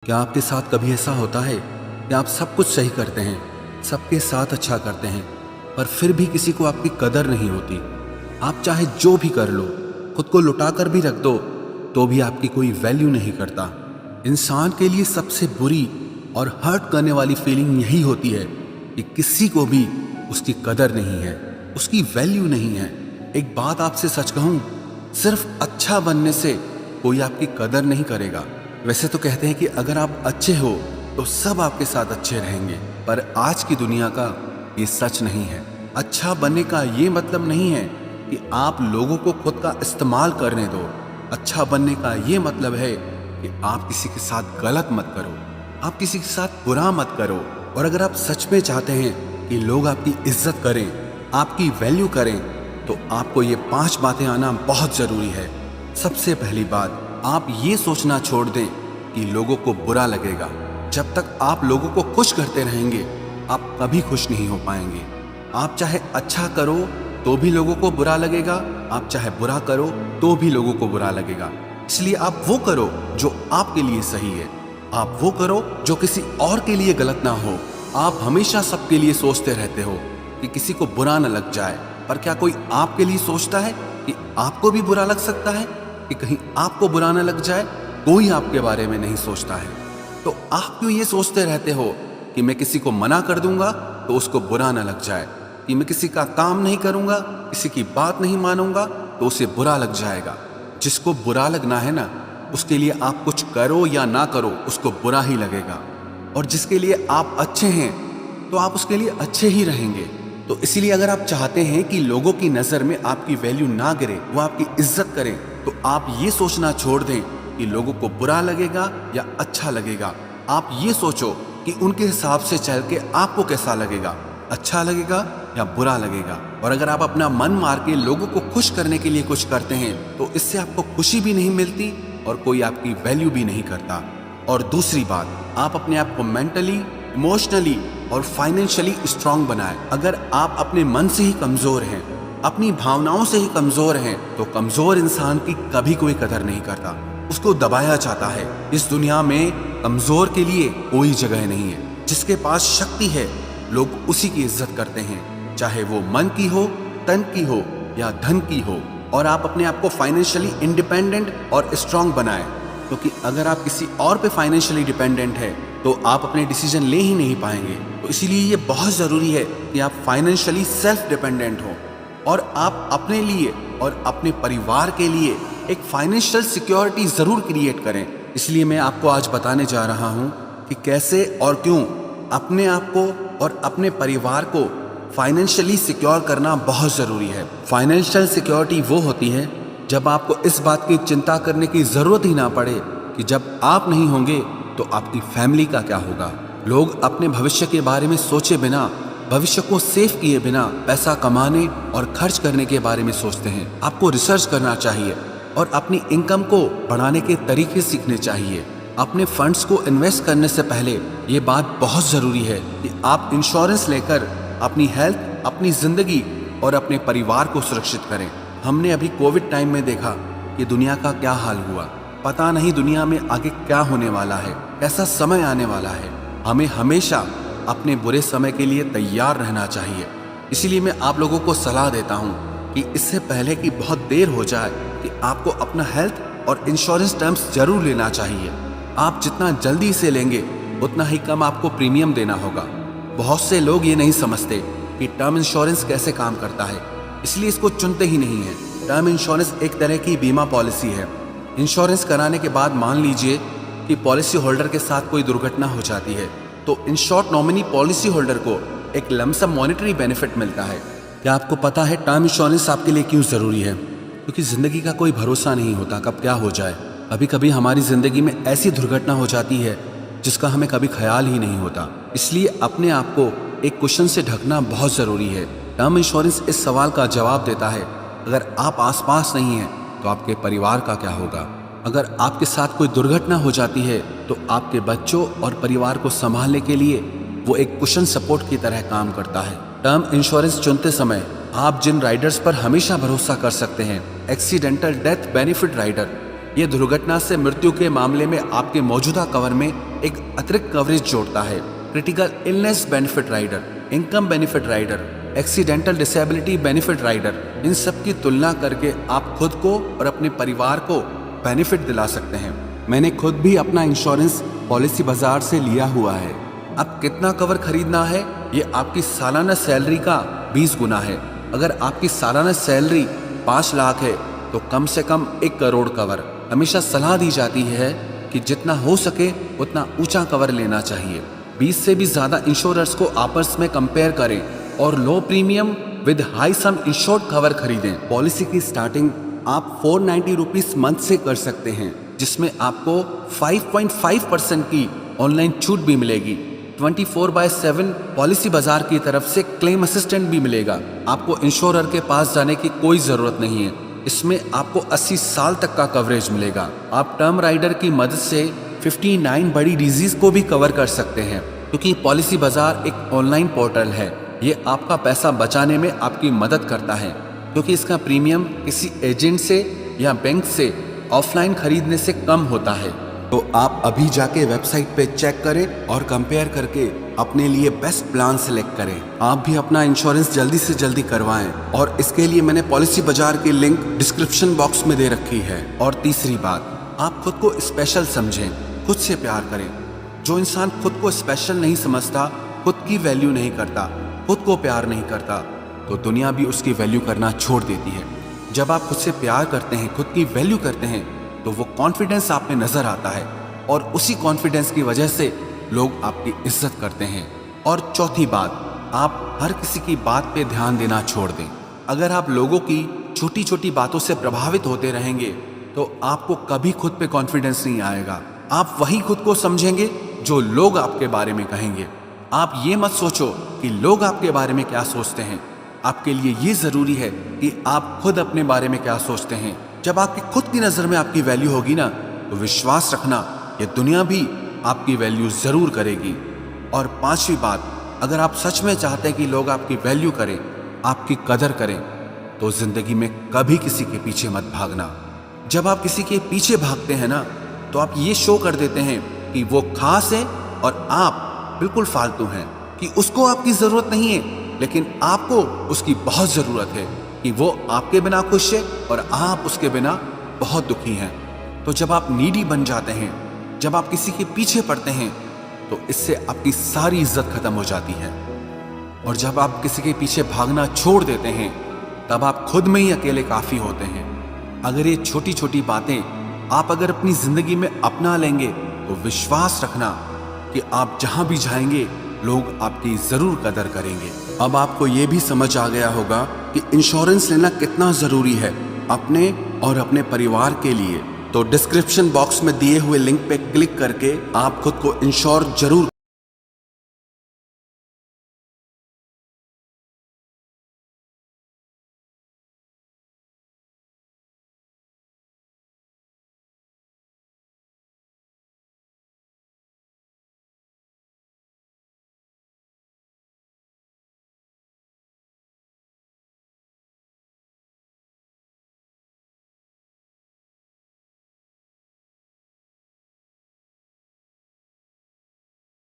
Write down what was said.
क्या आपके साथ कभी ऐसा होता है कि आप सब कुछ सही करते हैं, सबके साथ अच्छा करते हैं, पर फिर भी किसी को आपकी कदर नहीं होती? आप चाहे जो भी कर लो, खुद को लुटा कर भी रख दो, तो भी आपकी कोई वैल्यू नहीं करता। इंसान के लिए सबसे बुरी और हर्ट करने वाली फीलिंग यही होती है कि किसी को भी उसकी कदर नहीं है, उसकी वैल्यू नहीं है। एक बात आपसे सच कहूं, सिर्फ अच्छा बनने से कोई आपकी कदर नहीं करेगा। वैसे तो कहते हैं कि अगर आप अच्छे हो तो सब आपके साथ अच्छे रहेंगे, पर आज की दुनिया का ये सच नहीं है। अच्छा बनने का ये मतलब नहीं है कि आप लोगों को खुद का इस्तेमाल करने दो। अच्छा बनने का ये मतलब है कि आप किसी के साथ गलत मत करो, आप किसी के साथ बुरा मत करो। और अगर आप सच में चाहते हैं कि लोग आपकी इज्जत करें, आपकी वैल्यू करें, तो आपको ये 5 बातें आना बहुत ज़रूरी है। सबसे पहली बात, आप ये सोचना छोड़ दें कि लोगों को बुरा लगेगा। जब तक आप लोगों को खुश करते रहेंगे, आप कभी खुश नहीं हो पाएंगे। आप चाहे अच्छा करो तो भी लोगों को बुरा लगेगा, आप चाहे बुरा करो तो भी लोगों को बुरा लगेगा। इसलिए आप वो करो जो आपके लिए सही है, आप वो करो जो किसी और के लिए गलत ना हो। आप हमेशा सबके लिए सोचते रहते हो कि किसी को बुरा न लग जाए, पर क्या कोई आपके लिए सोचता है कि आपको भी बुरा लग सकता है, कि कहीं आपको बुरा न लग जाए? कोई आपके बारे में नहीं सोचता है। तो आप क्यों ये सोचते रहते हो कि मैं किसी को मना कर दूंगा तो उसको बुरा न लग जाए, कि मैं किसी का काम नहीं करूंगा, किसी की बात नहीं मानूंगा तो उसे बुरा लग जाएगा? जिसको बुरा लगना है ना, उसके लिए आप कुछ करो या ना करो, उसको बुरा ही लगेगा। और जिसके लिए आप अच्छे हैं तो आप उसके लिए अच्छे ही रहेंगे। तो इसीलिए अगर आप चाहते हैं कि लोगों की नज़र में आपकी वैल्यू ना गिरे, वो आपकी इज्जत करें, तो आप ये सोचना छोड़ दें कि लोगों को बुरा लगेगा या अच्छा लगेगा। आप ये सोचो कि उनके हिसाब से चल के आपको कैसा लगेगा, अच्छा लगेगा या बुरा लगेगा। और अगर आप अपना मन मार के लोगों को खुश करने के लिए कुछ करते हैं, तो इससे आपको खुशी भी नहीं मिलती और कोई आपकी वैल्यू भी नहीं करता। और दूसरी बात, आप अपने आप को मेंटली, इमोशनली और फाइनेंशियली स्ट्रांग बनाएं। अगर आप अपने मन से ही कमजोर हैं, अपनी भावनाओं से ही कमजोर हैं, तो कमजोर इंसान की कभी कोई कदर नहीं करता, उसको दबाया जाता है। इस दुनिया में कमजोर के लिए कोई जगह नहीं है। जिसके पास शक्ति है, लोग उसी की इज्जत करते हैं, चाहे वो मन की हो, तन की हो या धन की हो। और आप अपने आप को फाइनेंशियली इंडिपेंडेंट और स्ट्रांग बनाएं, क्योंकि अगर आप किसी और पे फाइनेंशियली डिपेंडेंट है तो आप अपने डिसीजन ले ही नहीं पाएंगे। तो इसीलिए ये बहुत ज़रूरी है कि आप फाइनेंशियली सेल्फ डिपेंडेंट हो और आप अपने लिए और अपने परिवार के लिए एक फाइनेंशियल सिक्योरिटी ज़रूर क्रिएट करें। इसलिए मैं आपको आज बताने जा रहा हूँ कि कैसे और क्यों अपने आप को और अपने परिवार को फाइनेंशियली सिक्योर करना बहुत ज़रूरी है। फाइनेंशियल सिक्योरिटी वो होती है जब आपको इस बात की चिंता करने की ज़रूरत ही ना पड़े कि जब आप नहीं होंगे तो आपकी फैमिली का क्या होगा। लोग अपने भविष्य के बारे में सोचे बिना, भविष्य को सेव किए बिना पैसा कमाने और खर्च करने के बारे में सोचते हैं। आपको रिसर्च करना चाहिए और अपनी इनकम को बढ़ाने के तरीके सीखने चाहिए। अपने फंड्स को इन्वेस्ट करने से पहले ये बात बहुत ज़रूरी है कि आप इंश्योरेंस लेकर अपनी हेल्थ, अपनी ज़िंदगी और अपने परिवार को सुरक्षित करें। हमने अभी कोविड टाइम में देखा कि दुनिया का क्या हाल हुआ। पता नहीं दुनिया में आगे क्या होने वाला है, कैसा समय आने वाला है। हमें हमेशा अपने बुरे समय के लिए तैयार रहना चाहिए। इसीलिए मैं आप लोगों को सलाह देता हूँ कि इससे पहले कि बहुत देर हो जाए, कि आपको अपना हेल्थ और इंश्योरेंस टर्म्स जरूर लेना चाहिए। आप जितना जल्दी इसे लेंगे, उतना ही कम आपको प्रीमियम देना होगा। बहुत से लोग ये नहीं समझते कि टर्म इंश्योरेंस कैसे काम करता है, इसलिए इसको चुनते ही नहीं है। टर्म इंश्योरेंस एक तरह की बीमा पॉलिसी है। इंश्योरेंस कराने के बाद मान लीजिए कि पॉलिसी होल्डर के साथ कोई दुर्घटना हो जाती है, तो इंश्योर्ड नॉमिनी पॉलिसी होल्डर को एक लमसम मॉनेटरी बेनिफिट मिलता है। क्या आपको पता है टर्म इंश्योरेंस आपके लिए क्यों ज़रूरी है? क्योंकि ज़िंदगी का कोई भरोसा नहीं होता, कब क्या हो जाए। कभी कभी हमारी ज़िंदगी में ऐसी दुर्घटना हो जाती है जिसका हमें कभी ख्याल ही नहीं होता। इसलिए अपने आप को एक कुशन से ढकना बहुत ज़रूरी है। टर्म इंश्योरेंस इस सवाल का जवाब देता है, अगर आप आसपास नहीं हैं तो आपके परिवार का क्या होगा। अगर आपके साथ कोई दुर्घटना हो जाती है तो आपके बच्चों और परिवार को संभालने के लिए वो एक कुशन सपोर्ट की तरह काम करता है। टर्म इंश्योरेंस चुनते समय आप जिन राइडर्स पर हमेशा भरोसा कर सकते हैं, एक्सीडेंटल डेथ बेनिफिट राइडर, ये दुर्घटना से मृत्यु के मामले में आपके मौजूदा कवर में एक अतिरिक्त कवरेज जोड़ता है। Critical illness benefit rider, income benefit rider, accidental disability benefit rider, इन सब की तुलना करके आप खुद को और अपने परिवार को बेनिफिट दिला सकते हैं। मैंने खुद भी अपना इंश्योरेंस पॉलिसी बाजार से लिया हुआ है। अब कितना कवर खरीदना है ये आपकी सालाना सैलरी का 20 गुना है। अगर आपकी सालाना सैलरी 5 लाख है तो कम से कम 1 करोड़ कवर। हमेशा सलाह दी जाती है कि जितना हो सके उतना ऊंचा कवर लेना चाहिए। 20 से भी ज़्यादा इंश्योरर्स को आपस में कंपेयर करें और low premium with high sum insured cover खरीदें। पॉलिसी की स्टार्टिंग आप 490 रुपीज़ मंथ से कर सकते हैं, जिसमें आपको 5.5% की ऑनलाइन छूट भी मिलेगी। 24/7 पॉलिसी बाजार की तरफ से क्लेम असिस्टेंट भी मिलेगा। आपको इंश्योरर के पास जाने की कोई ज़रूरत नहीं है। इसमें आपको 80 साल तक का कवरेज मिलेगा। आप टर्म राइडर की मदद से 59 बड़ी डिजीज को भी कवर कर सकते हैं, क्योंकि पॉलिसी बाजार एक ऑनलाइन पोर्टल है। ये आपका पैसा बचाने में आपकी मदद करता है, क्योंकि इसका प्रीमियम किसी एजेंट से या बैंक से ऑफलाइन खरीदने से कम होता है। तो आप अभी जाके वेबसाइट पे चेक करें और कंपेयर करके अपने लिए बेस्ट प्लान सिलेक्ट करें। आप भी अपना इंश्योरेंस जल्दी से जल्दी करवाएं, और इसके लिए मैंने पॉलिसी बाजार की लिंक डिस्क्रिप्शन बॉक्स में दे रखी है। और तीसरी बात, आप खुद को स्पेशल समझें, खुद से प्यार करें। जो इंसान खुद को स्पेशल नहीं समझता, खुद की वैल्यू नहीं करता, खुद को प्यार नहीं करता, तो दुनिया भी उसकी वैल्यू करना छोड़ देती है। जब आप खुद से प्यार करते हैं, खुद की वैल्यू करते हैं, तो वो कॉन्फिडेंस आप में नजर आता है, और उसी कॉन्फिडेंस की वजह से लोग आपकी इज्जत करते हैं। और चौथी बात, आप हर किसी की बात पे ध्यान देना छोड़ दें। अगर आप लोगों की छोटी छोटी बातों से प्रभावित होते रहेंगे तो आपको कभी खुद पे कॉन्फिडेंस नहीं आएगा। आप वही खुद को समझेंगे जो लोग आपके बारे में कहेंगे। आप ये मत सोचो कि लोग आपके बारे में क्या सोचते हैं। आपके लिए ये जरूरी है कि आप खुद अपने बारे में क्या सोचते हैं। जब आपकी खुद की नजर में आपकी वैल्यू होगी ना, तो विश्वास रखना ये दुनिया भी आपकी वैल्यू जरूर करेगी। और पांचवी बात, अगर आप सच में चाहते हैं कि लोग आपकी वैल्यू करें, आपकी कदर करें, तो जिंदगी में कभी किसी के पीछे मत भागना। जब आप किसी के पीछे भागते हैं ना, तो आप ये शो कर देते हैं कि वो खास है और आप बिल्कुल फालतू हैं, कि उसको आपकी जरूरत नहीं है लेकिन आपको उसकी बहुत जरूरत है, कि वो आपके बिना खुश है और आप उसके बिना बहुत दुखी हैं। तो जब आप नीडी बन जाते हैं, जब आप किसी के पीछे पड़ते हैं, तो इससे आपकी सारी इज्जत खत्म हो जाती है। और जब आप किसी के पीछे भागना छोड़ देते हैं, तब आप खुद में ही अकेले काफी होते हैं। अगर ये छोटी छोटी बातें आप अगर अपनी जिंदगी में अपना लेंगे, तो विश्वास रखना कि आप जहां भी जाएंगे लोग आपकी जरूर कदर करेंगे। अब आपको ये भी समझ आ गया होगा कि इंश्योरेंस लेना कितना जरूरी है अपने और अपने परिवार के लिए। तो डिस्क्रिप्शन बॉक्स में दिए हुए लिंक पे क्लिक करके आप खुद को इंश्योर जरूर